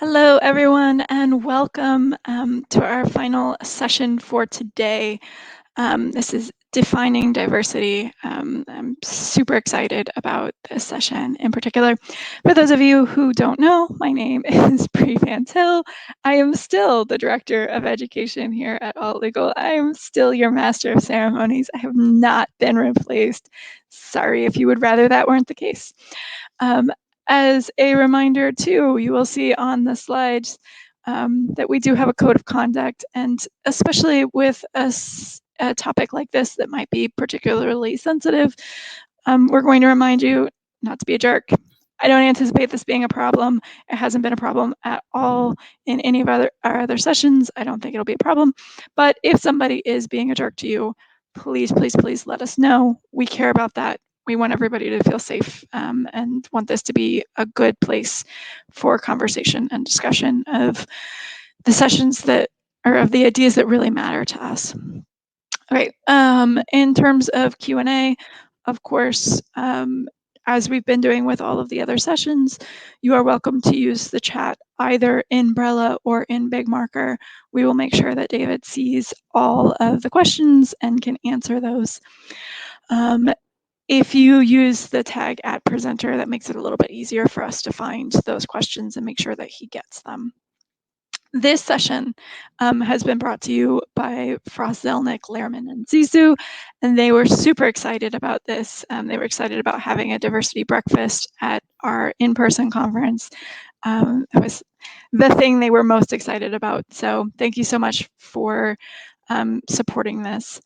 Hello, everyone, and welcome to our final session for today. This is Defining Diversity. I'm super excited about this session in particular. For those of you who don't know, my name is Bree Van Til. I am still the Director of Education here at Alt Legal. I am still your Master of Ceremonies. I have not been replaced. Sorry if you would rather that weren't the case. As a reminder too, you will see on the slides that we do have a code of conduct, and especially with a topic like this that might be particularly sensitive, we're going to remind you not to be a jerk. I don't anticipate this being a problem. It hasn't been a problem at all in any of our other sessions. I don't think it'll be a problem. But if somebody is being a jerk to you, please, please, please let us know. We care about that. We want everybody to feel safe and want this to be a good place for conversation and discussion of the sessions that, or of the ideas that really matter to us. All right, in terms of Q&A, of course, as we've been doing with all of the other sessions, you are welcome to use the chat either in Brella or in Big Marker. We will make sure that David sees all of the questions and can answer those. If you use the tag @presenter, that makes it a little bit easier for us to find those questions and make sure that he gets them. This session has been brought to you by Frost, Zelnick, Lehrman, and Zizou, and they were super excited about this. They were excited about having a diversity breakfast at our in-person conference. It was the thing they were most excited about. So thank you so much for supporting this.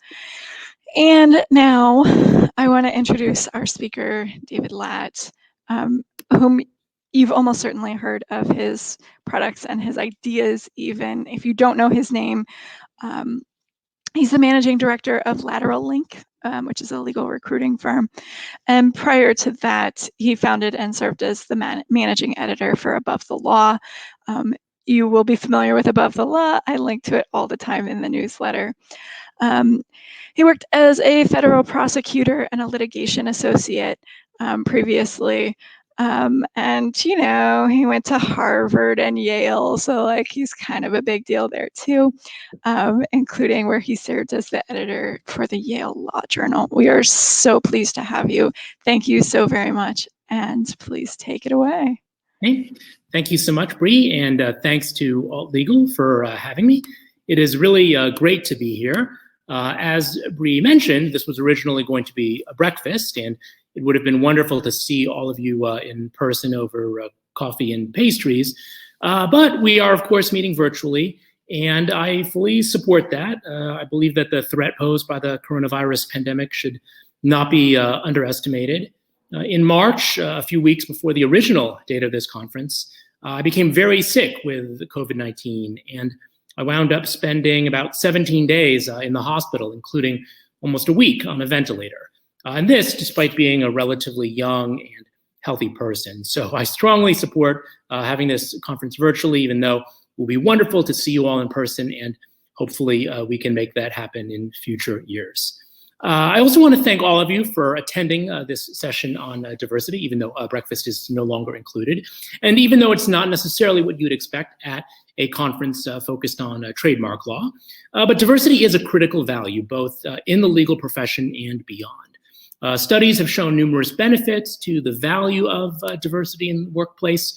And now I want to introduce our speaker, David Latt, whom you've almost certainly heard of his products and his ideas, even if you don't know his name. He's the managing director of Lateral Link, which is a legal recruiting firm. And prior to that, he founded and served as the managing editor for Above the Law. You will be familiar with Above the Law. I link to it all the time in the newsletter. He worked as a federal prosecutor and a litigation associate previously. And, you know, he went to Harvard and Yale, so like he's kind of a big deal there too, including where he served as the editor for the Yale Law Journal. We are so pleased to have you. Thank you so very much, and please take it away. Hey, thank you so much, Bree, and thanks to Alt Legal for having me. It is really great to be here. As Bree mentioned, this was originally going to be a breakfast, and it would have been wonderful to see all of you in person over coffee and pastries. But we are, of course, meeting virtually, and I fully support that. I believe that the threat posed by the coronavirus pandemic should not be underestimated. In March, a few weeks before the original date of this conference, I became very sick with COVID-19, and I wound up spending about 17 days in the hospital, including almost a week on a ventilator. And this, despite being a relatively young and healthy person. So I strongly support having this conference virtually, even though it will be wonderful to see you all in person, and hopefully we can make that happen in future years. I also want to thank all of you for attending this session on diversity, even though breakfast is no longer included, and even though it's not necessarily what you'd expect at a conference focused on trademark law. But diversity is a critical value, both in the legal profession and beyond. Studies have shown numerous benefits to the value of diversity in the workplace.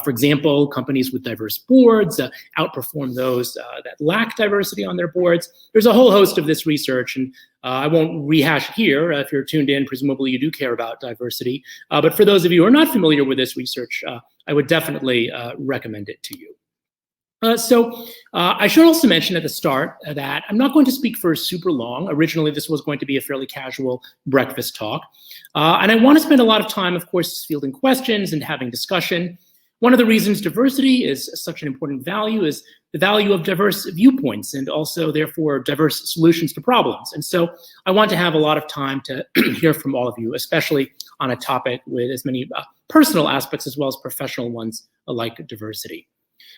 For example, companies with diverse boards outperform those that lack diversity on their boards. There's a whole host of this research, and I won't rehash it here. If you're tuned in, presumably you do care about diversity. But for those of you who are not familiar with this research, I would definitely recommend it to you. I should also mention at the start that I'm not going to speak for super long. Originally, this was going to be a fairly casual breakfast talk. And I want to spend a lot of time, of course, fielding questions and having discussion. One of the reasons diversity is such an important value is the value of diverse viewpoints and also, therefore, diverse solutions to problems. And so I want to have a lot of time to hear from all of you, especially on a topic with as many personal aspects as well as professional ones like diversity.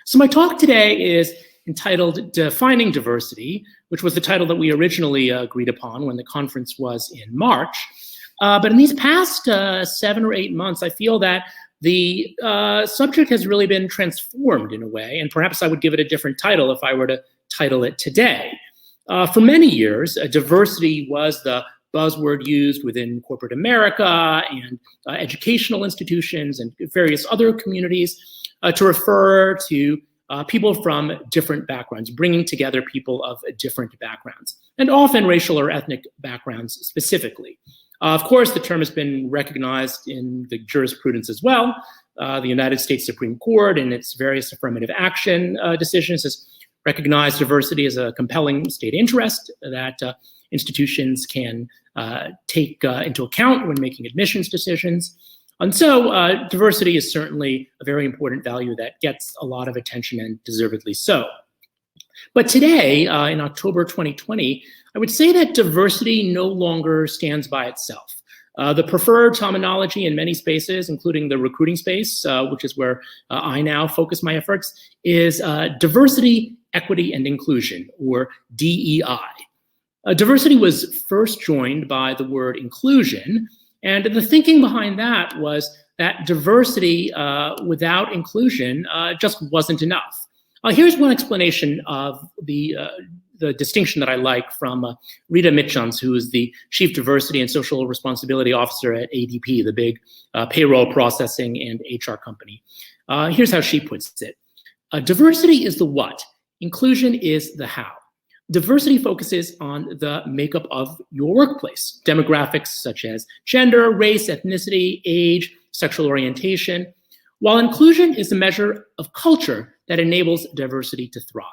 So my talk today is entitled Defining Diversity, which was the title that we originally agreed upon when the conference was in March. But in these past 7 or 8 months, I feel that the subject has really been transformed in a way, and perhaps I would give it a different title if I were to title it today. For many years, diversity was the buzzword used within corporate America and educational institutions and various other communities to refer to people from different backgrounds, bringing together people of different backgrounds, and often racial or ethnic backgrounds specifically. Of course, the term has been recognized in the jurisprudence as well. The United States Supreme Court, in its various affirmative action decisions, has recognized diversity as a compelling state interest that institutions can take into account when making admissions decisions. And so diversity is certainly a very important value that gets a lot of attention, and deservedly so. But today, in October 2020, I would say that diversity no longer stands by itself. The preferred terminology in many spaces, including the recruiting space, which is where I now focus my efforts, is diversity, equity, and inclusion, or DEI. Diversity was first joined by the word inclusion, and the thinking behind that was that diversity without inclusion just wasn't enough. Here's one explanation of the distinction that I like from Rita Mitchums, who is the Chief Diversity and Social Responsibility Officer at ADP, the big payroll processing and HR company. Here's how she puts it. Diversity is the what, inclusion is the how. Diversity focuses on the makeup of your workplace, demographics such as gender, race, ethnicity, age, sexual orientation, while inclusion is a measure of culture that enables diversity to thrive.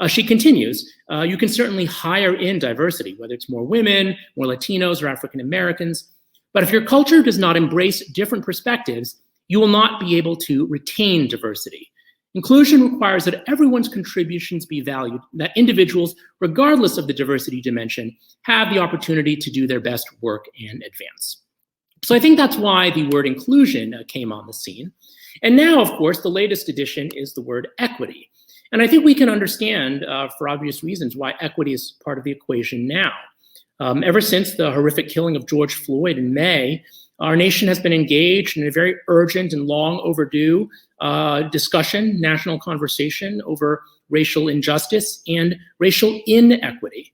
She continues, you can certainly hire in diversity, whether it's more women, more Latinos, or African Americans, but if your culture does not embrace different perspectives, you will not be able to retain diversity. Inclusion requires that everyone's contributions be valued, that individuals, regardless of the diversity dimension, have the opportunity to do their best work and advance. So I think that's why the word inclusion came on the scene. And now, of course, the latest addition is the word equity. And I think we can understand, for obvious reasons, why equity is part of the equation now. Ever since the horrific killing of George Floyd in May, our nation has been engaged in a very urgent and long overdue discussion, national conversation over racial injustice and racial inequity.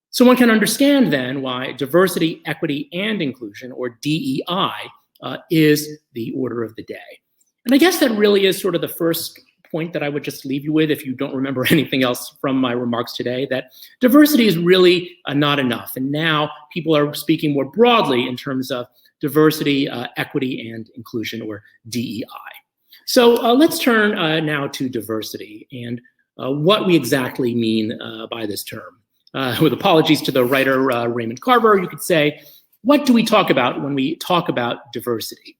So one can understand then why diversity, equity, and inclusion, or DEI, is the order of the day. And I guess that really is sort of the first point that I would just leave you with if you don't remember anything else from my remarks today, that diversity is really not enough. And now people are speaking more broadly in terms of diversity, equity, and inclusion, or DEI. So let's turn now to diversity and what we exactly mean by this term. With apologies to the writer Raymond Carver, you could say, what do we talk about when we talk about diversity?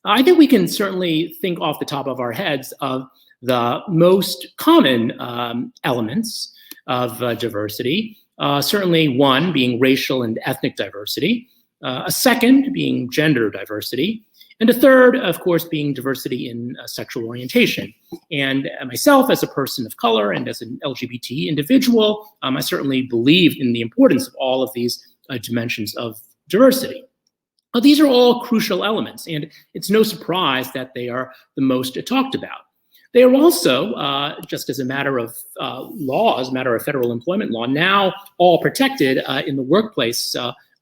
I think we can certainly think off the top of our heads of the most common elements of diversity, certainly one being racial and ethnic diversity, a second being gender diversity, and a third, of course, being diversity in sexual orientation. And myself, as a person of color and as an LGBT individual, I certainly believe in the importance of all of these dimensions of diversity. These are all crucial elements, and it's no surprise that they are the most talked about. They are also, just as a matter of law, as a matter of federal employment law, now all protected in the workplace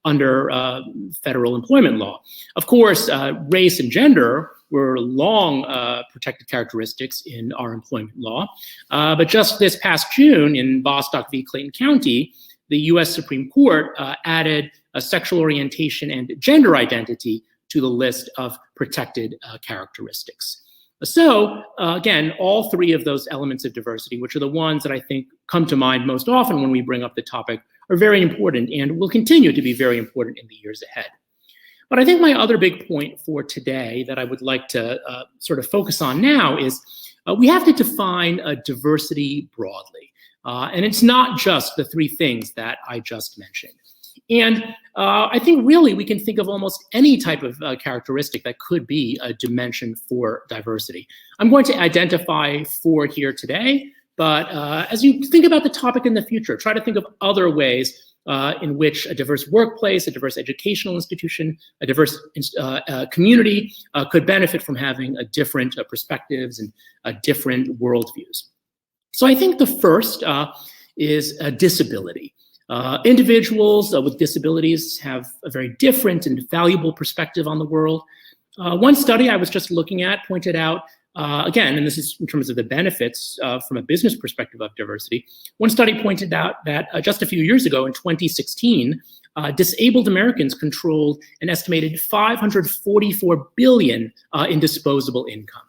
under federal employment law. Of course, race and gender were long protected characteristics in our employment law, but just this past June in Bostock v. Clayton County, the US Supreme Court added a sexual orientation and gender identity to the list of protected characteristics. So again, all three of those elements of diversity, which are the ones that I think come to mind most often when we bring up the topic, are very important and will continue to be very important in the years ahead. But I think my other big point for today that I would like to sort of focus on now is we have to define diversity broadly. And it's not just the three things that I just mentioned. And I think really we can think of almost any type of characteristic that could be a dimension for diversity. I'm going to identify four here today, but as you think about the topic in the future, try to think of other ways in which a diverse workplace, a diverse educational institution, a diverse community could benefit from having different perspectives and different worldviews. So I think the first is disability. Individuals with disabilities have a very different and valuable perspective on the world. One study I was just looking at pointed out, again, and this is in terms of the benefits from a business perspective of diversity, one study pointed out that just a few years ago in 2016, disabled Americans controlled an estimated $544 billion in disposable income.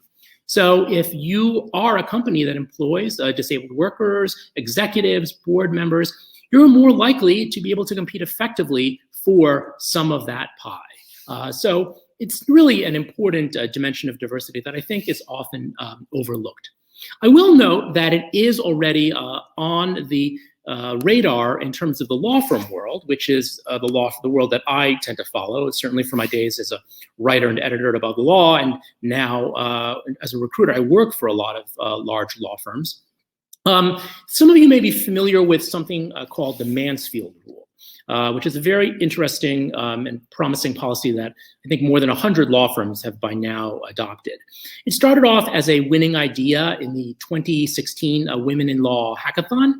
So if you are a company that employs disabled workers, executives, board members, you're more likely to be able to compete effectively for some of that pie. So it's really an important dimension of diversity that I think is often overlooked. I will note that it is already on the radar in terms of the law firm world, which is the world that I tend to follow. Certainly from my days as a writer and editor at Above the Law, and now as a recruiter, I work for a lot of large law firms. Some of you may be familiar with something called the Mansfield Rule, which is a very interesting and promising policy that I think more than 100 law firms have by now adopted. It started off as a winning idea in the 2016 Women in Law Hackathon,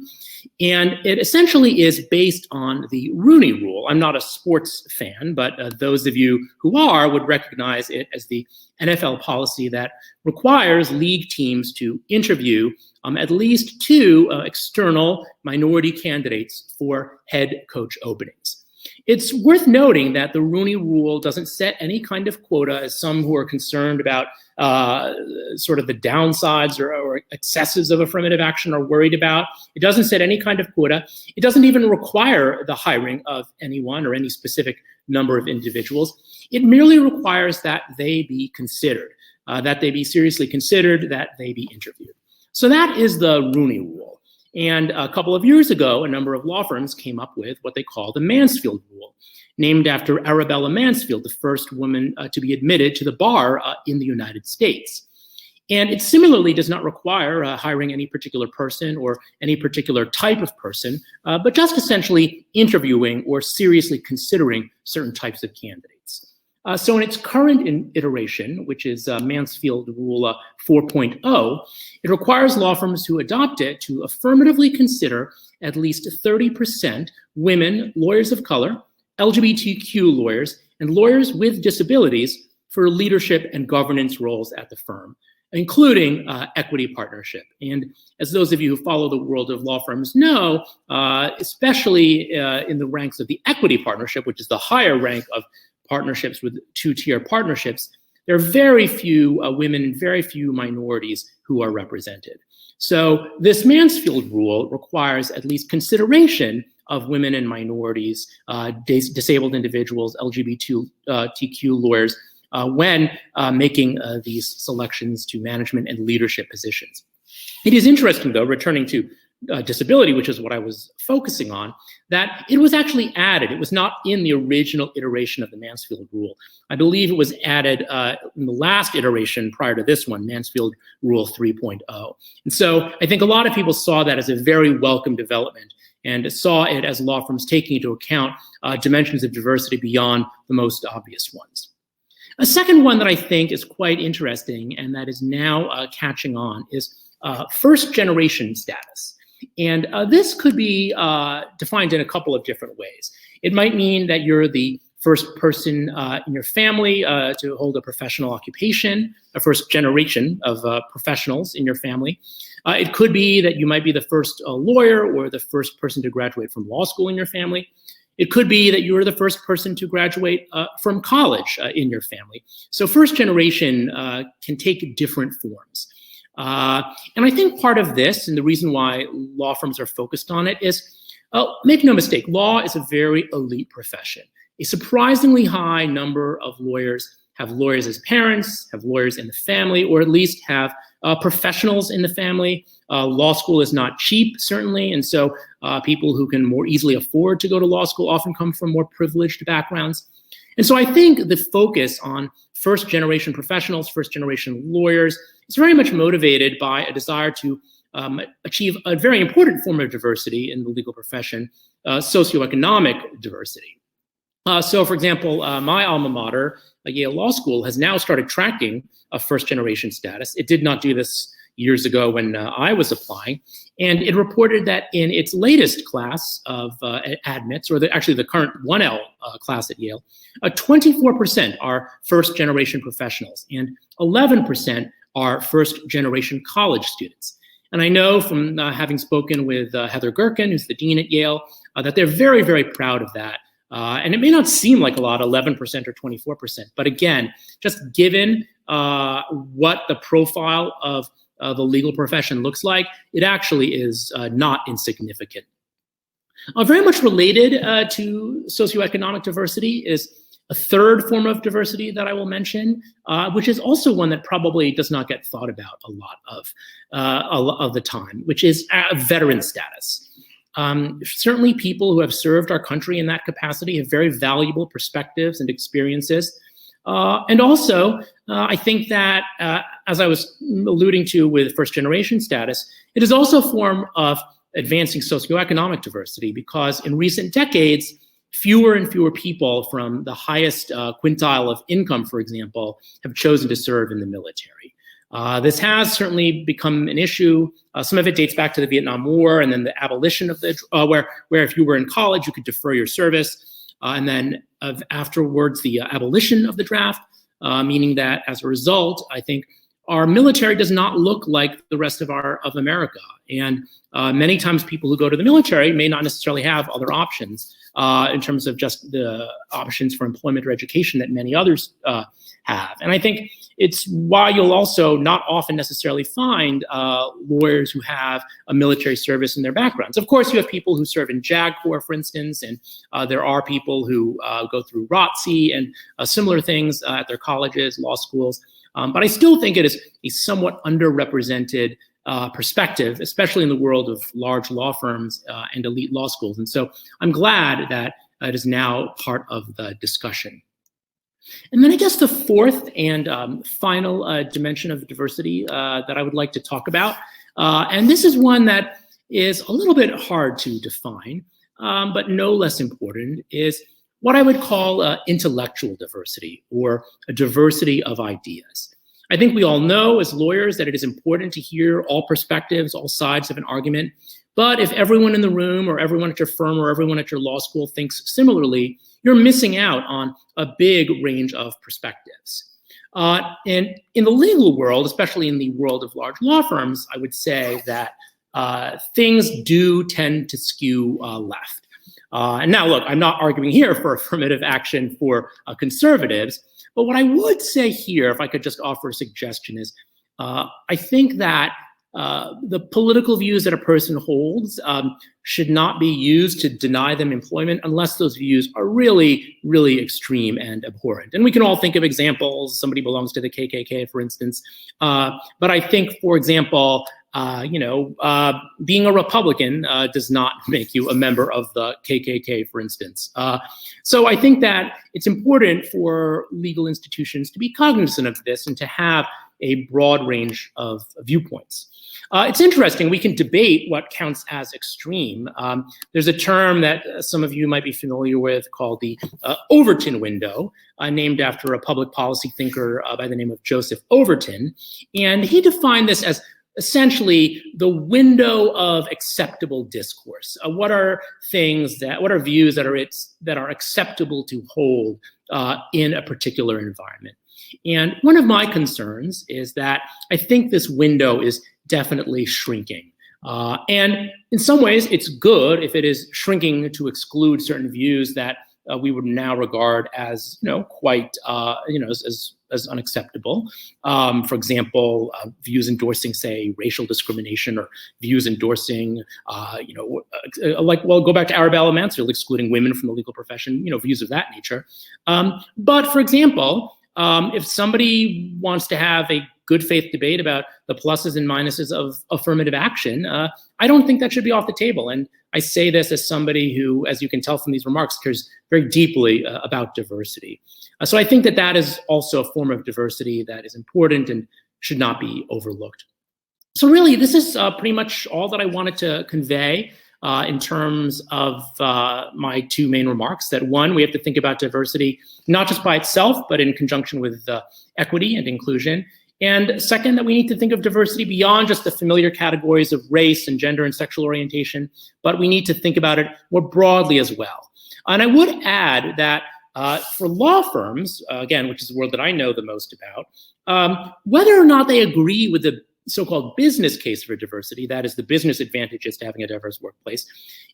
and it essentially is based on the Rooney Rule. I'm not a sports fan, but those of you who are would recognize it as the NFL policy that requires league teams to interview at least 2 external minority candidates for head coach openings. It's worth noting that the Rooney Rule doesn't set any kind of quota, as some who are concerned about sort of the downsides or excesses of affirmative action are worried about. It doesn't set any kind of quota. It doesn't even require the hiring of anyone or any specific number of individuals. It merely requires that they be considered, that they be seriously considered, that they be interviewed. So that is the Rooney Rule. And a couple of years ago, a number of law firms came up with what they call the Mansfield Rule, named after Arabella Mansfield, the first woman to be admitted to the bar in the United States. And it similarly does not require hiring any particular person or any particular type of person, but just essentially interviewing or seriously considering certain types of candidates. So in its current iteration, which is Mansfield Rule 4.0, it requires law firms who adopt it to affirmatively consider at least 30% women, lawyers of color, LGBTQ lawyers, and lawyers with disabilities for leadership and governance roles at the firm, including equity partnership. And as those of you who follow the world of law firms know, especially in the ranks of the equity partnership, which is the higher rank of partnerships with 2-tier partnerships, there are very few women and very few minorities who are represented. So this Mansfield Rule requires at least consideration of women and minorities, disabled individuals, LGBTQ lawyers, when making these selections to management and leadership positions. It is interesting, though, returning to disability, which is what I was focusing on, that it was actually added. It was not in the original iteration of the Mansfield Rule. I believe it was added in the last iteration prior to this one, Mansfield Rule 3.0. And so I think a lot of people saw that as a very welcome development and saw it as law firms taking into account dimensions of diversity beyond the most obvious ones. A second one that I think is quite interesting and that is now catching on is first-generation status. And this could be defined in a couple of different ways. It might mean that you're the first person in your family to hold a professional occupation, a first generation of professionals in your family. It could be that you might be the first lawyer or the first person to graduate from law school in your family. It could be that you were the first person to graduate from college in your family. So first generation can take different forms. And I think part of this, and the reason why law firms are focused on it is, make no mistake, law is a very elite profession. A surprisingly high number of lawyers have lawyers as parents, have lawyers in the family, or at least have professionals in the family. Law school is not cheap, certainly, and so people who can more easily afford to go to law school often come from more privileged backgrounds. And so I think the focus on first-generation professionals, first-generation lawyers, is very much motivated by a desire to achieve a very important form of diversity in the legal profession, socioeconomic diversity. So, for example, my alma mater, Yale Law School, has now started tracking a first-generation status. It did not do this years ago when I was applying, and it reported that in its latest class of admits, or actually the current 1L class at Yale, 24% are first-generation professionals, and 11% are first-generation college students. And I know from having spoken with Heather Gerken, who's the dean at Yale, that they're very, very proud of that. And it may not seem like a lot, 11% or 24%, but again, just given what the profile of the legal profession looks like, it actually is not insignificant. Very much related to socioeconomic diversity is a third form of diversity that I will mention, which is also one that probably does not get thought about a lot of the time, which is veteran status. Certainly people who have served our country in that capacity have very valuable perspectives and experiences. And also, I think that, as I was alluding to with first-generation status, it is also a form of advancing socioeconomic diversity, because in recent decades, fewer and fewer people from the highest quintile of income, for example, have chosen to serve in the military. This has certainly become an issue. Some of it dates back to the Vietnam War, and then the abolition of the, where if you were in college, you could defer your service. And then afterwards, the abolition of the draft, meaning that as a result, I think our military does not look like the rest of America. And many times people who go to the military may not necessarily have other options in terms of just the options for employment or education that many others have. And I think it's why you'll also not often necessarily find lawyers who have a military service in their backgrounds. Of course, you have people who serve in JAG Corps, for instance, and there are people who go through ROTC and similar things at their colleges, law schools. But I still think it is a somewhat underrepresented perspective, especially in the world of large law firms and elite law schools. And so I'm glad that it is now part of the discussion. And then I guess the fourth and final dimension of diversity that I would like to talk about, and this is one that is a little bit hard to define, but no less important, is what I would call intellectual diversity, or a diversity of ideas. I think we all know as lawyers that it is important to hear all perspectives, all sides of an argument. But if everyone in the room, or everyone at your firm, or everyone at your law school thinks similarly, you're missing out on a big range of perspectives. And in the legal world, especially in the world of large law firms, I would say that things do tend to skew left. And now, look, I'm not arguing here for affirmative action for conservatives, but what I would say here, if I could just offer a suggestion, is I think that the political views that a person holds should not be used to deny them employment unless those views are really, really extreme and abhorrent. And we can all think of examples. Somebody belongs to the KKK, for instance. But I think, for example, being a Republican does not make you a member of the KKK, for instance. So I think that it's important for legal institutions to be cognizant of this and to have a broad range of viewpoints. It's interesting, we can debate what counts as extreme. There's a term that some of you might be familiar with called the Overton window, named after a public policy thinker by the name of Joseph Overton. And he defined this as essentially the window of acceptable discourse. What are views that are acceptable to hold in a particular environment? And one of my concerns is that I think this window is definitely shrinking. And in some ways, it's good if it is shrinking to exclude certain views that we would now regard as, quite, as unacceptable. For example, views endorsing, say, racial discrimination, or views endorsing, go back to Arabella Mansfield, excluding women from the legal profession, views of that nature. But for example, if somebody wants to have a good faith debate about the pluses and minuses of affirmative action, I don't think that should be off the table. And I say this as somebody who, as you can tell from these remarks, cares very deeply about diversity. So I think that is also a form of diversity that is important and should not be overlooked. So really, this is pretty much all that I wanted to convey in terms of my two main remarks. That one, we have to think about diversity not just by itself, but in conjunction with equity and inclusion. And second, that we need to think of diversity beyond just the familiar categories of race and gender and sexual orientation, but we need to think about it more broadly as well. And I would add that for law firms, again, which is the world that I know the most about, whether or not they agree with the so-called business case for diversity, that is the business advantages to having a diverse workplace,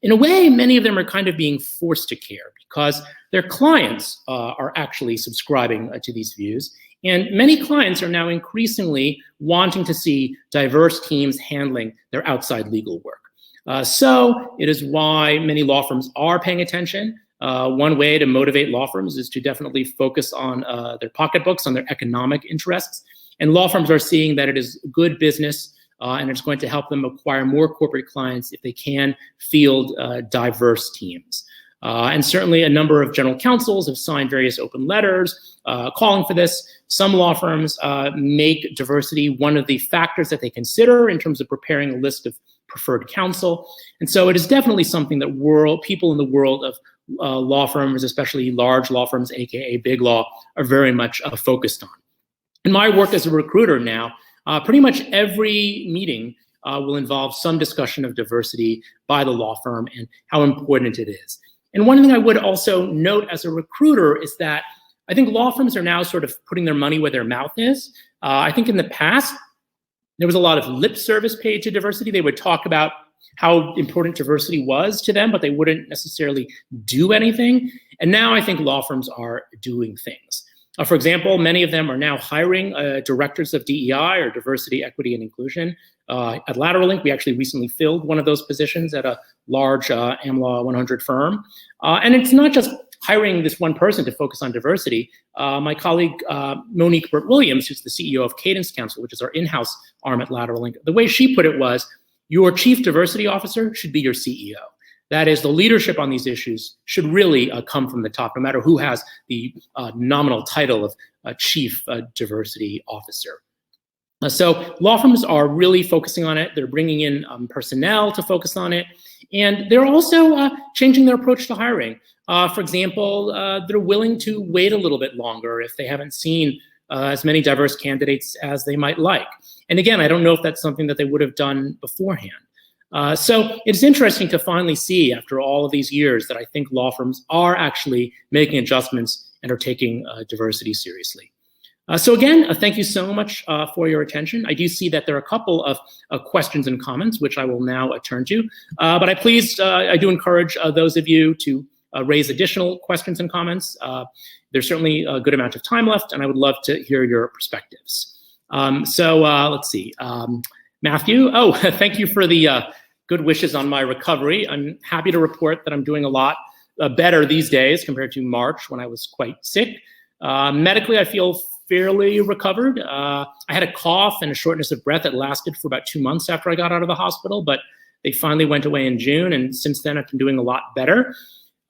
in a way, many of them are kind of being forced to care because their clients are actually subscribing to these views. And many clients are now increasingly wanting to see diverse teams handling their outside legal work. So it is why many law firms are paying attention. One way to motivate law firms is to definitely focus on their pocketbooks, on their economic interests. And law firms are seeing that it is good business and it's going to help them acquire more corporate clients if they can field diverse teams. And certainly a number of general counsels have signed various open letters calling for this. Some law firms make diversity one of the factors that they consider in terms of preparing a list of preferred counsel. And so it is definitely something that people in the world of law firms, especially large law firms, aka big law, are very much focused on. In my work as a recruiter now, pretty much every meeting will involve some discussion of diversity by the law firm and how important it is. And one thing I would also note as a recruiter is that I think law firms are now sort of putting their money where their mouth is. I think in the past, there was a lot of lip service paid to diversity. They would talk about how important diversity was to them, but they wouldn't necessarily do anything. And now I think law firms are doing things. For example, many of them are now hiring directors of DEI or diversity, equity, and inclusion. At Lateral Link, we actually recently filled one of those positions at a large AmLaw 100 firm. And it's not just hiring this one person to focus on diversity. My colleague, Monique Burt-Williams, who's the CEO of Cadence Counsel, which is our in-house arm at Lateral Link, the way she put it was, your chief diversity officer should be your CEO. That is, the leadership on these issues should really come from the top, no matter who has the nominal title of chief diversity officer. So law firms are really focusing on it. They're bringing in personnel to focus on it. And they're also changing their approach to hiring. For example, they're willing to wait a little bit longer if they haven't seen as many diverse candidates as they might like. And again, I don't know if that's something that they would have done beforehand. So it's interesting to finally see after all of these years that I think law firms are actually making adjustments and are taking diversity seriously. So again, thank you so much for your attention. I do see that there are a couple of questions and comments, which I will now turn to. But I do encourage those of you to raise additional questions and comments. There's certainly a good amount of time left, and I would love to hear your perspectives. So let's see. Matthew, thank you for the good wishes on my recovery. I'm happy to report that I'm doing a lot better these days compared to March when I was quite sick. Medically, I feel fairly recovered. I had a cough and a shortness of breath that lasted for about 2 months after I got out of the hospital, but they finally went away in June, and since then I've been doing a lot better.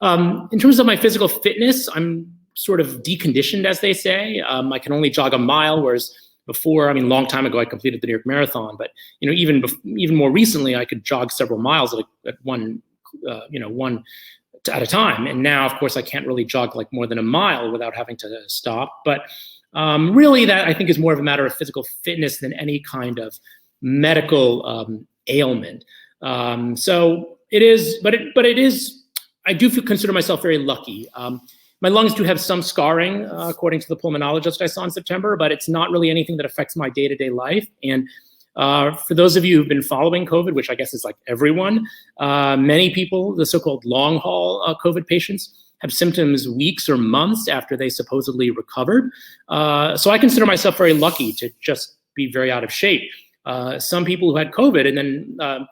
In terms of my physical fitness, I'm sort of deconditioned, as they say. I can only jog a mile, whereas before, a long time ago, I completed the New York Marathon, but even more recently, I could jog several miles at one at a time. And now, of course, I can't really jog like more than a mile without having to stop. But really, that I think is more of a matter of physical fitness than any kind of medical ailment. So it is, but it is. I do consider myself very lucky. My lungs do have some scarring, according to the pulmonologist I saw in September, but it's not really anything that affects my day-to-day life. And for those of you who've been following COVID, which I guess is like everyone, many people, the so-called long-haul COVID patients, have symptoms weeks or months after they supposedly recovered. So I consider myself very lucky to just be very out of shape. Some people who had COVID and then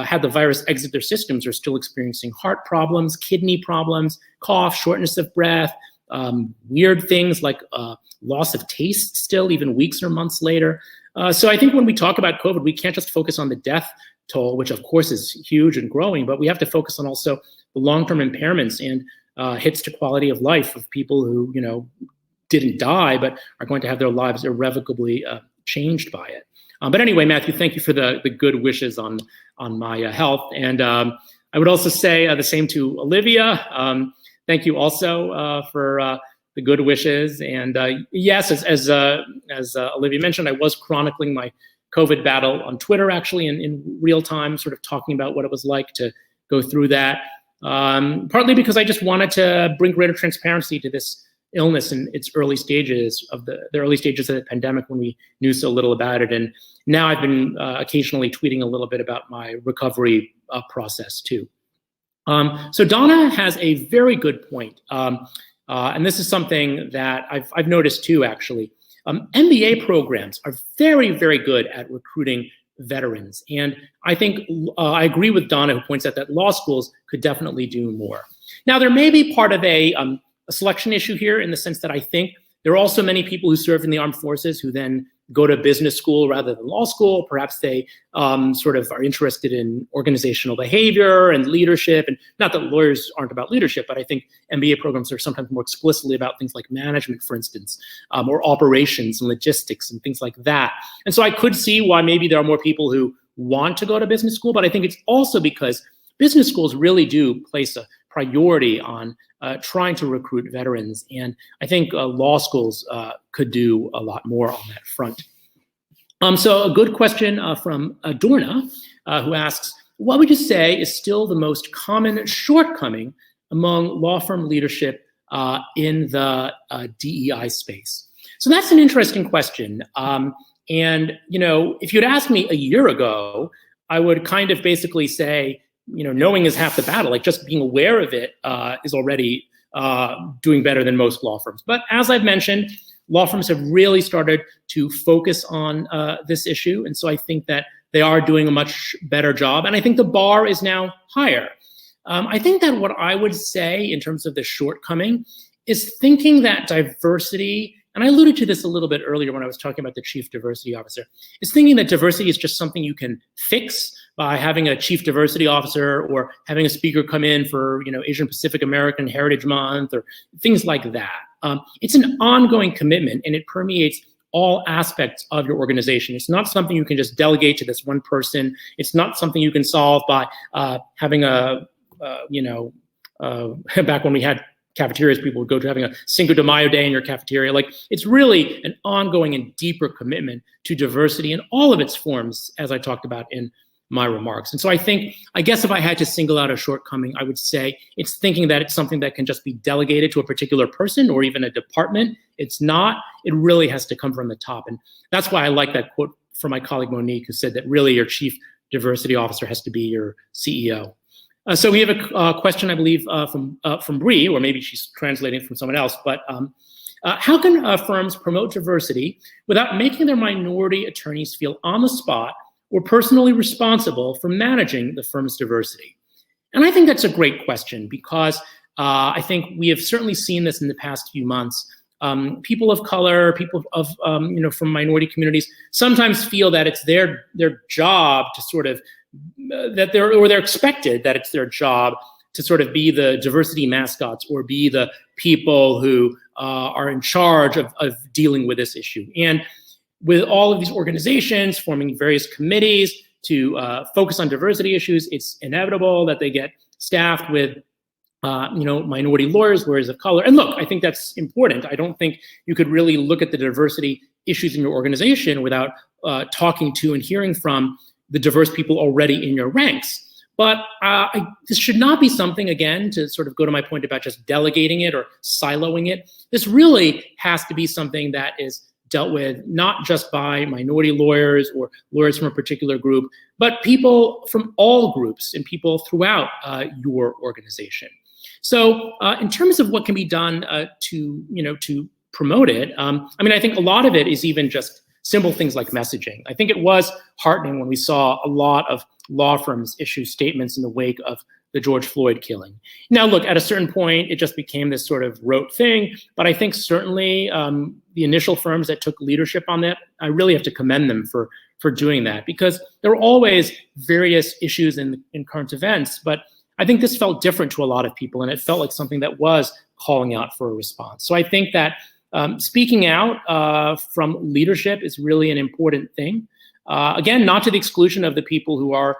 had the virus exit their systems are still experiencing heart problems, kidney problems, cough, shortness of breath, weird things like loss of taste still, even weeks or months later. So I think when we talk about COVID, we can't just focus on the death toll, which of course is huge and growing, but we have to focus on also the long-term impairments and hits to quality of life of people who, didn't die, but are going to have their lives irrevocably changed by it. But anyway, Matthew, thank you for the good wishes on my health. And I would also say the same to Olivia. Thank you also for the good wishes. And yes, as Olivia mentioned, I was chronicling my COVID battle on Twitter, actually, in real time, sort of talking about what it was like to go through that. Partly because I just wanted to bring greater transparency to this illness in its early stages of the early stages of the pandemic, when we knew so little about it. And now I've been occasionally tweeting a little bit about my recovery process too. So Donna has a very good point. And this is something that I've noticed too, actually. MBA programs are very, very good at recruiting veterans. And I think I agree with Donna, who points out that law schools could definitely do more. Now, there may be part of a selection issue here, in the sense that I think there are also many people who serve in the armed forces who then go to business school rather than law school. Perhaps they sort of are interested in organizational behavior and leadership. And not that lawyers aren't about leadership, but I think MBA programs are sometimes more explicitly about things like management, for instance, or operations and logistics and things like that. And so I could see why maybe there are more people who want to go to business school, but I think it's also because business schools really do place a priority on trying to recruit veterans. And I think law schools could do a lot more on that front. So a good question from Dorna, who asks, what would you say is still the most common shortcoming among law firm leadership in the DEI space? So that's an interesting question. And, you know, if you'd asked me a year ago, I would kind of basically say, you know, knowing is half the battle. Like, just being aware of it is already doing better than most law firms. But as I've mentioned, law firms have really started to focus on this issue. And so I think that they are doing a much better job. And I think the bar is now higher. I think that what I would say in terms of the shortcoming is thinking that diversity, and I alluded to this a little bit earlier when I was talking about the chief diversity officer, is thinking that diversity is just something you can fix by having a chief diversity officer or having a speaker come in for, you know, Asian Pacific American Heritage Month or things like that. It's an ongoing commitment, and it permeates all aspects of your organization. It's not something you can just delegate to this one person. It's not something you can solve by having back when we had cafeterias, people would go to having a Cinco de Mayo day in your cafeteria. Like, it's really an ongoing and deeper commitment to diversity in all of its forms, as I talked about in my remarks. And so I guess if I had to single out a shortcoming, I would say it's thinking that it's something that can just be delegated to a particular person or even a department. It's not. It really has to come from the top. And that's why I like that quote from my colleague Monique, who said that really your chief diversity officer has to be your CEO. So we have a question, I believe, from Bree, or maybe she's translating from someone else. But how can firms promote diversity without making their minority attorneys feel on the spot or personally responsible for managing the firm's diversity? And I think that's a great question, because I think we have certainly seen this in the past few months. People of color, people of from minority communities, sometimes feel that it's their job to sort of they're expected that it's their job to sort of be the diversity mascots or be the people who are in charge of dealing with this issue. And with all of these organizations forming various committees to focus on diversity issues, it's inevitable that they get staffed with minority lawyers of color. And look, I think that's important. I don't think you could really look at the diversity issues in your organization without talking to and hearing from the diverse people already in your ranks. But this should not be something, again, to sort of go to my point about just delegating it or siloing it. This really has to be something that is dealt with not just by minority lawyers or lawyers from a particular group, but people from all groups and people throughout your organization. So in terms of what can be done to promote it, I think a lot of it is even just simple things like messaging. I think it was heartening when we saw a lot of law firms issue statements in the wake of the George Floyd killing. Now, look, at a certain point, it just became this sort of rote thing, but I think certainly the initial firms that took leadership on that, I really have to commend them for doing that, because there were always various issues in current events, but I think this felt different to a lot of people, and it felt like something that was calling out for a response. So I think that speaking out from leadership is really an important thing. Again, not to the exclusion of the people who are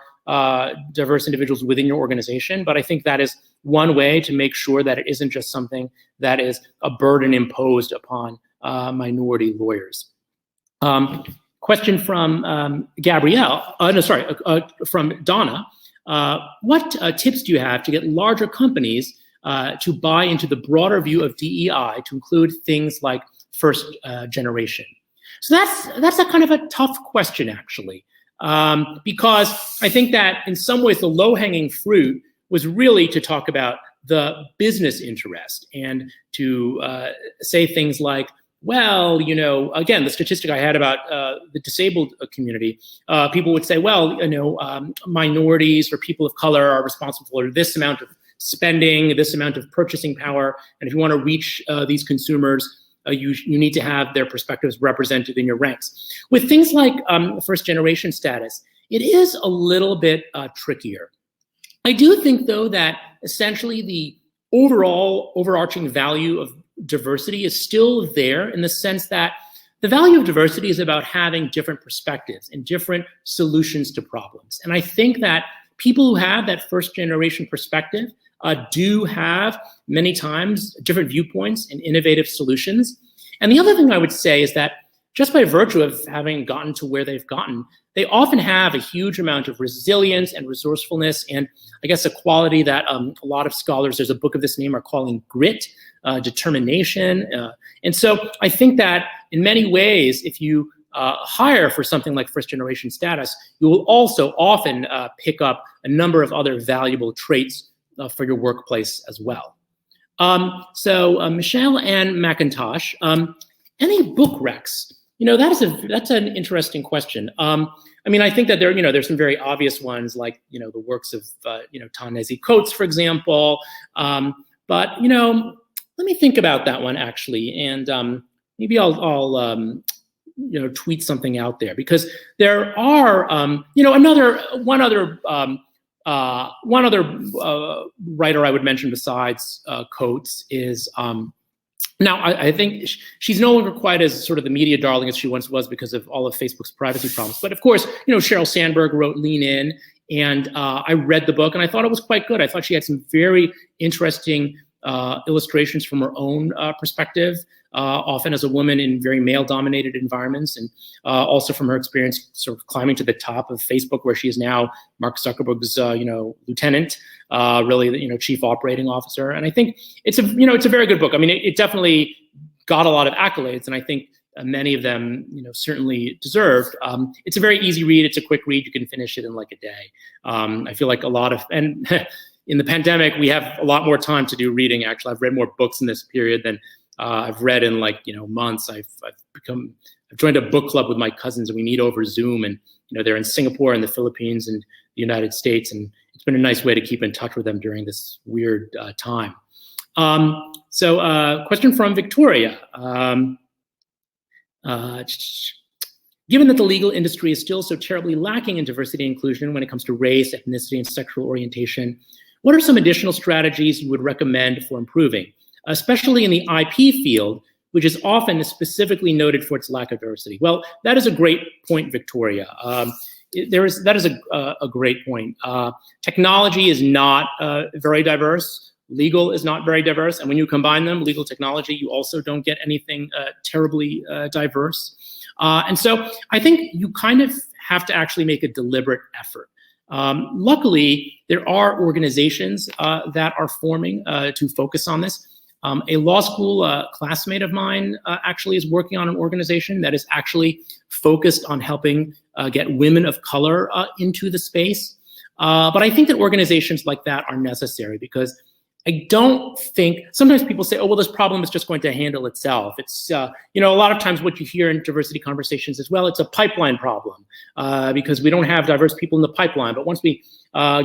diverse individuals within your organization, but I think that is one way to make sure that it isn't just something that is a burden imposed upon minority lawyers. Question from from Donna. What tips do you have to get larger companies to buy into the broader view of DEI to include things like first generation? So that's a kind of a tough question, actually, because I think that in some ways the low-hanging fruit was really to talk about the business interest and to say things like, well, you know, again, the statistic I had about the disabled community, people would say, well, you know, minorities or people of color are responsible for this amount of spending, this amount of purchasing power, and if you want to reach these consumers, you need to have their perspectives represented in your ranks. With things like first generation status, it is a little bit trickier. I do think, though, that essentially the overarching value of diversity is still there, in the sense that the value of diversity is about having different perspectives and different solutions to problems. And I think that people who have that first generation perspective do have many times different viewpoints and innovative solutions. And the other thing I would say is that just by virtue of having gotten to where they've gotten, they often have a huge amount of resilience and resourcefulness, and I guess a quality that a lot of scholars, there's a book of this name, are calling grit, determination. And so I think that in many ways, if you hire for something like first generation status, you will also often pick up a number of other valuable traits for your workplace as well. Michelle Ann McIntosh, any book recs? You know, that's an interesting question. I mean, I think that there's some very obvious ones, like, you know, the works of, Ta-Nehisi Coates, for example. But, you know, let me think about that one, actually. And maybe I'll tweet something out there, because there are, one other writer I would mention besides Coates is, now, I think she's no longer quite as sort of the media darling as she once was because of all of Facebook's privacy problems. But of course, you know, Sheryl Sandberg wrote Lean In, and I read the book and I thought it was quite good. I thought she had some very interesting illustrations from her own perspective, often as a woman in very male-dominated environments, and also from her experience sort of climbing to the top of Facebook, where she is now Mark Zuckerberg's, lieutenant, really, chief operating officer. And I think it's a very good book. I mean, it definitely got a lot of accolades, and I think many of them, certainly deserved. It's a very easy read. It's a quick read. You can finish it in like a day. I feel like and in the pandemic, we have a lot more time to do reading. Actually, I've read more books in this period than I've read in months. I've joined a book club with my cousins, and we meet over Zoom, and they're in Singapore and the Philippines and the United States, and it's been a nice way to keep in touch with them during this weird time. Question from Victoria. Given that the legal industry is still so terribly lacking in diversity and inclusion when it comes to race, ethnicity, and sexual orientation, what are some additional strategies you would recommend for improving, especially in the IP field, which is often specifically noted for its lack of diversity? Well, that is a great point, Victoria. That is a great point. Technology is not very diverse. Legal is not very diverse. And when you combine them, legal, technology, you also don't get anything terribly diverse. And so I think you kind of have to actually make a deliberate effort. Luckily, there are organizations that are forming to focus on this. A law school classmate of mine actually is working on an organization that is actually focused on helping get women of color into the space. But I think that organizations like that are necessary, because I don't think, sometimes people say, oh, well, this problem is just going to handle itself. It's, a lot of times what you hear in diversity conversations is, well, it's a pipeline problem because we don't have diverse people in the pipeline. But once we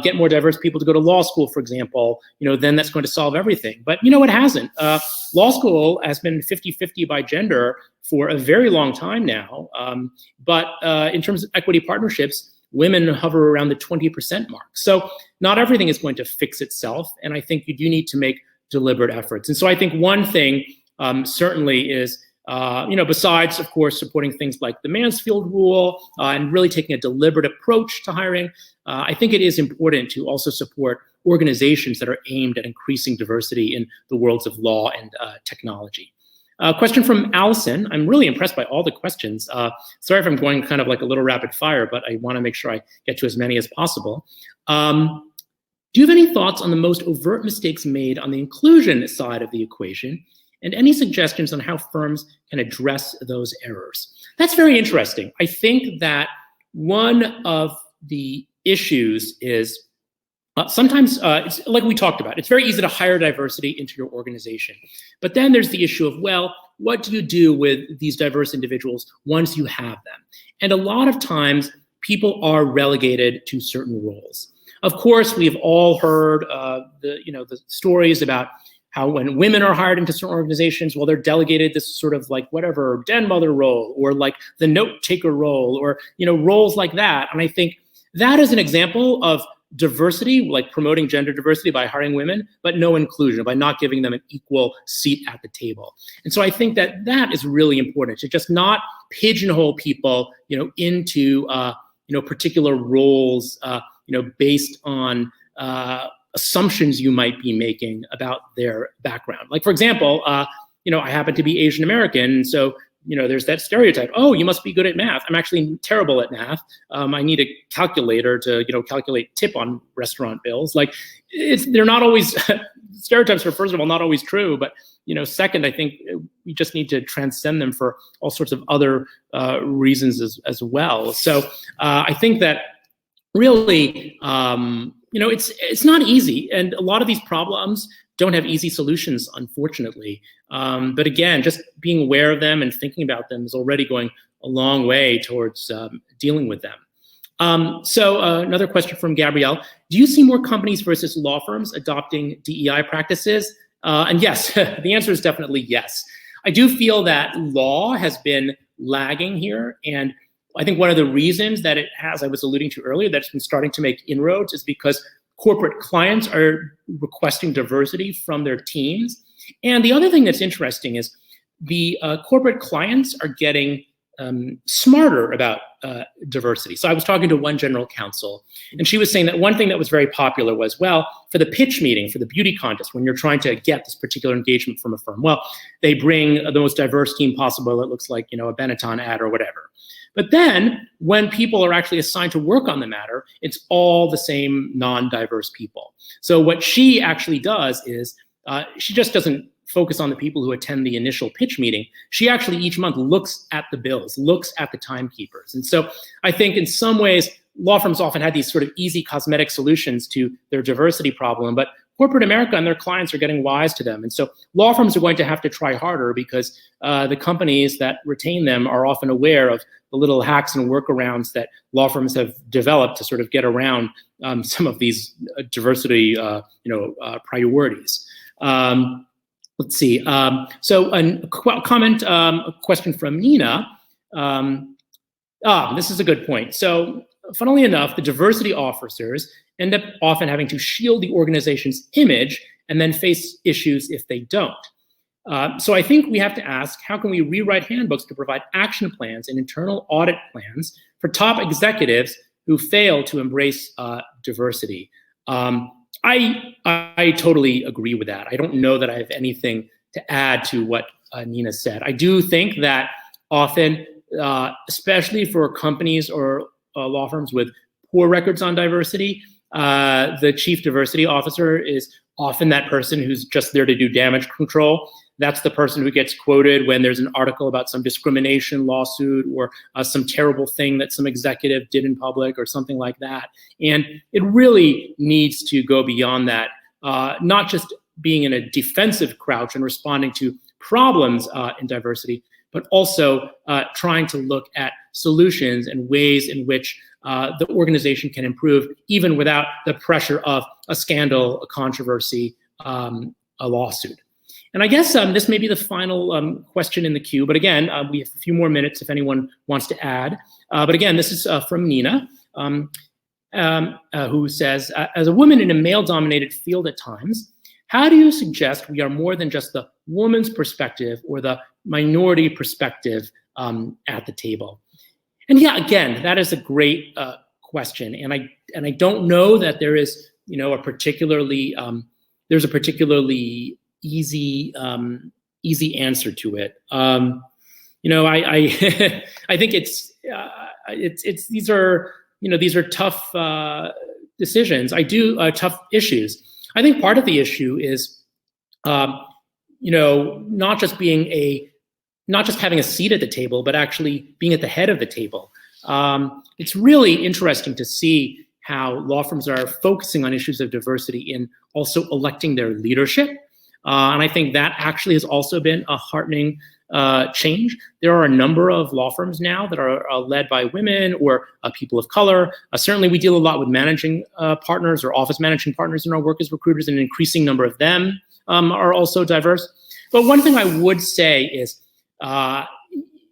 get more diverse people to go to law school, for example, then that's going to solve everything. But, it hasn't. Law school has been 50-50 by gender for a very long time now. But in terms of equity partnerships, women hover around the 20% mark. So not everything is going to fix itself. And I think you do need to make deliberate efforts. And so I think one thing certainly is Besides, of course, supporting things like the Mansfield Rule and really taking a deliberate approach to hiring, I think it is important to also support organizations that are aimed at increasing diversity in the worlds of law and technology. Question from Allison. I'm really impressed by all the questions. Sorry if I'm going kind of like a little rapid fire, but I want to make sure I get to as many as possible. Do you have any thoughts on the most overt mistakes made on the inclusion side of the equation, and any suggestions on how firms can address those errors? That's very interesting. I think that one of the issues is sometimes, it's like we talked about, it's very easy to hire diversity into your organization. But then there's the issue of, well, what do you do with these diverse individuals once you have them? And a lot of times, people are relegated to certain roles. Of course, we've all heard the stories about how when women are hired into certain organizations, well, they're delegated this sort of like whatever den mother role, or like the note taker role, or roles like that. And I think that is an example of diversity, like promoting gender diversity by hiring women, but no inclusion, by not giving them an equal seat at the table. And so I think that that is really important, to just not pigeonhole people, into particular roles, based on assumptions you might be making about their background. Like, for example, I happen to be Asian American, so there's that stereotype. Oh, you must be good at math. I'm actually terrible at math. I need a calculator to, calculate tip on restaurant bills. Like, they're not always stereotypes are, first of all, not always true. But second, I think we just need to transcend them for all sorts of other reasons as well. So I think that really, it's not easy, and a lot of these problems don't have easy solutions, unfortunately. But again, just being aware of them and thinking about them is already going a long way towards dealing with them. So another question from Gabrielle. Do you see more companies versus law firms adopting DEI practices? And yes, the answer is definitely yes. I do feel that law has been lagging here, and I think one of the reasons that it has, I was alluding to earlier, that it's been starting to make inroads is because corporate clients are requesting diversity from their teams. And the other thing that's interesting is the corporate clients are getting smarter about diversity. So I was talking to one general counsel, and she was saying that one thing that was very popular was, well, for the pitch meeting, for the beauty contest, when you're trying to get this particular engagement from a firm, well, they bring the most diverse team possible. It looks like, a Benetton ad or whatever. But then when people are actually assigned to work on the matter, it's all the same non-diverse people. So what she actually does is she just doesn't focus on the people who attend the initial pitch meeting. She actually each month looks at the bills, looks at the timekeepers. And so I think in some ways, law firms often had these sort of easy cosmetic solutions to their diversity problem, but corporate America and their clients are getting wise to them. And so law firms are going to have to try harder, because the companies that retain them are often aware of the little hacks and workarounds that law firms have developed to sort of get around some of these diversity priorities. Let's see. So a question from Nina. This is a good point. So funnily enough, the diversity officers end up often having to shield the organization's image and then face issues if they don't. So I think we have to ask, how can we rewrite handbooks to provide action plans and internal audit plans for top executives who fail to embrace diversity? I totally agree with that. I don't know that I have anything to add to what Nina said. I do think that often, especially for companies or law firms with poor records on diversity, the chief diversity officer is often that person who's just there to do damage control. That's the person who gets quoted when there's an article about some discrimination lawsuit or some terrible thing that some executive did in public or something like that. And it really needs to go beyond that, not just being in a defensive crouch and responding to problems in diversity, but also trying to look at solutions and ways in which the organization can improve, even without the pressure of a scandal, a controversy, a lawsuit. And I guess this may be the final question in the queue, but again, we have a few more minutes if anyone wants to add. But again, this is from Nina, who says, as a woman in a male-dominated field at times, how do you suggest we are more than just the woman's perspective or the minority perspective at the table? And yeah, again, that is a great question, and I don't know that there is a particularly easy answer to it. I I think it's these are tough decisions. Tough issues. I think part of the issue is not just having a seat at the table, but actually being at the head of the table. It's really interesting to see how law firms are focusing on issues of diversity in also electing their leadership. And I think that actually has also been a heartening change. There are a number of law firms now that are led by women or people of color. Certainly we deal a lot with managing partners or office managing partners in our work as recruiters, and an increasing number of them are also diverse. But one thing I would say is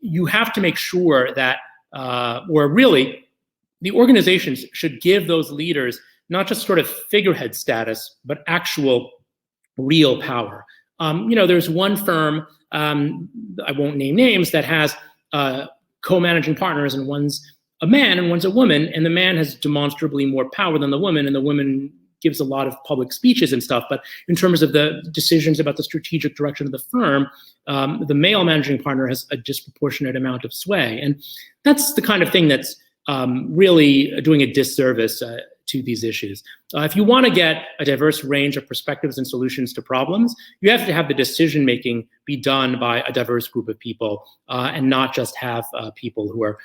you have to make sure that, or really, the organizations should give those leaders not just sort of figurehead status, but actual real power. There's one firm, I won't name names, that has co-managing partners, and one's a man and one's a woman, and the man has demonstrably more power than the woman, and the woman gives a lot of public speeches and stuff. But in terms of the decisions about the strategic direction of the firm, the male managing partner has a disproportionate amount of sway. And that's the kind of thing that's really doing a disservice to these issues. If you want to get a diverse range of perspectives and solutions to problems, you have to have the decision-making be done by a diverse group of people, and not just have people who are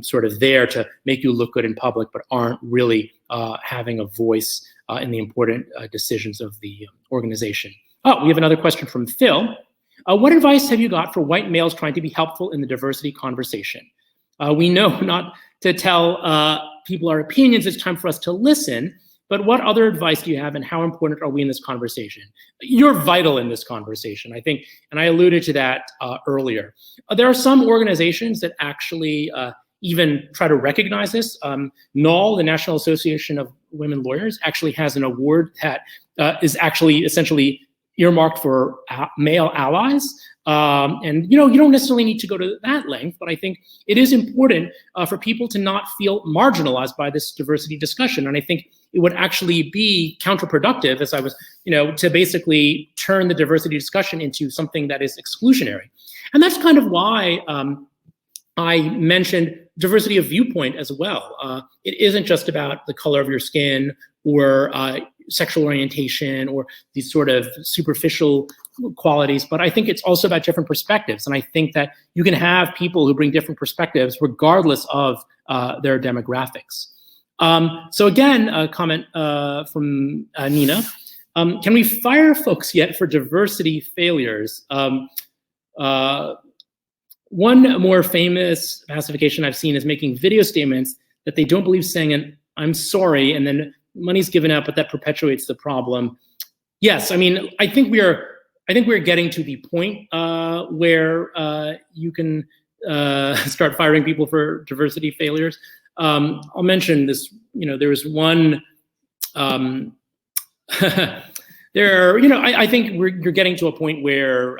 sort of there to make you look good in public, but aren't really having a voice in the important decisions of the organization. Oh, we have another question from Phil. What advice have you got for white males trying to be helpful in the diversity conversation? We know not to tell people our opinions, it's time for us to listen, but what other advice do you have, and how important are we in this conversation? You're vital in this conversation, I think, and I alluded to that earlier. There are some organizations that actually even try to recognize this. NAL, the National Association of Women Lawyers, actually has an award that is actually essentially earmarked for male allies. And you don't necessarily need to go to that length, but I think it is important for people to not feel marginalized by this diversity discussion. And I think it would actually be counterproductive, as I was, to basically turn the diversity discussion into something that is exclusionary. And that's kind of why I mentioned diversity of viewpoint as well. It isn't just about the color of your skin or sexual orientation or these sort of superficial qualities, but I think it's also about different perspectives. And I think that you can have people who bring different perspectives regardless of their demographics. So again, a comment from Nina. Can we fire folks yet for diversity failures? One more famous pacification I've seen is making video statements that they don't believe, saying, "I'm sorry," and then money's given out, but that perpetuates the problem. Yes, I mean, I think we're getting to the point where you can start firing people for diversity failures. I'll mention this. There's one. I think you're getting to a point where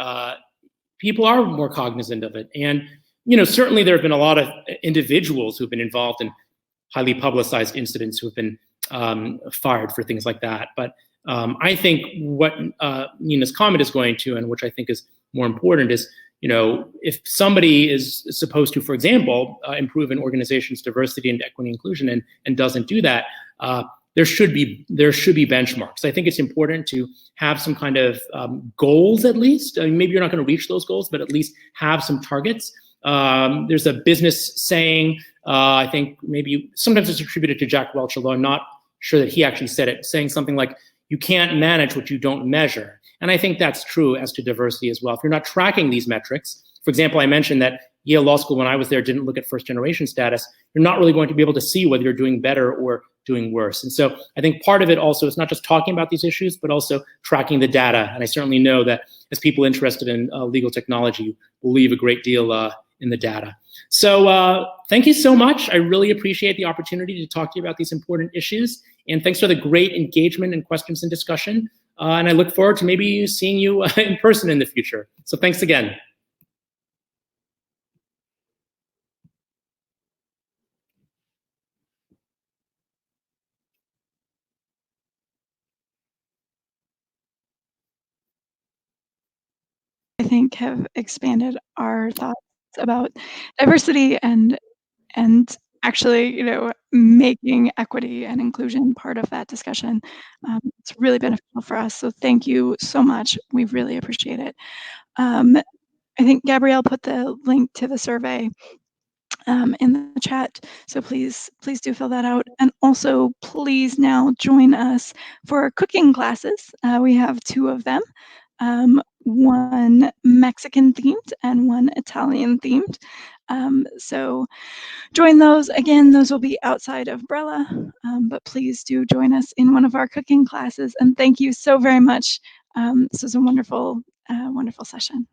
people are more cognizant of it, and certainly there have been a lot of individuals who've been involved in highly publicized incidents who've been fired for things like that. But I think what Nina's comment is going to, and which I think is more important, is if somebody is supposed to, for example, improve an organization's diversity and equity inclusion and doesn't do that, there should be benchmarks. I think it's important to have some kind of goals, at least. I mean, maybe you're not going to reach those goals, but at least have some targets. There's a business saying, I think maybe sometimes it's attributed to Jack Welch, although I'm not sure that he actually said it, saying something like, you can't manage what you don't measure. And I think that's true as to diversity as well. If you're not tracking these metrics, for example, I mentioned that Yale Law School, when I was there, didn't look at first generation status. You're not really going to be able to see whether you're doing better or doing worse. And so I think part of it also is not just talking about these issues, but also tracking the data. And I certainly know that as people interested in legal technology, believe a great deal in the data. So thank you so much. I really appreciate the opportunity to talk to you about these important issues. And thanks for the great engagement and questions and discussion. And I look forward to maybe seeing you in person in the future. So thanks again. I think have expanded our thoughts about diversity and actually, making equity and inclusion part of that discussion. It's really beneficial for us. So thank you so much. We really appreciate it. I think Gabrielle put the link to the survey in the chat. So please do fill that out. And also please now join us for cooking classes. We have 2 of them, one Mexican themed and one Italian themed. So join those. Again, those will be outside of Brella, but please do join us in one of our cooking classes. And thank you so very much. This was a wonderful, wonderful session.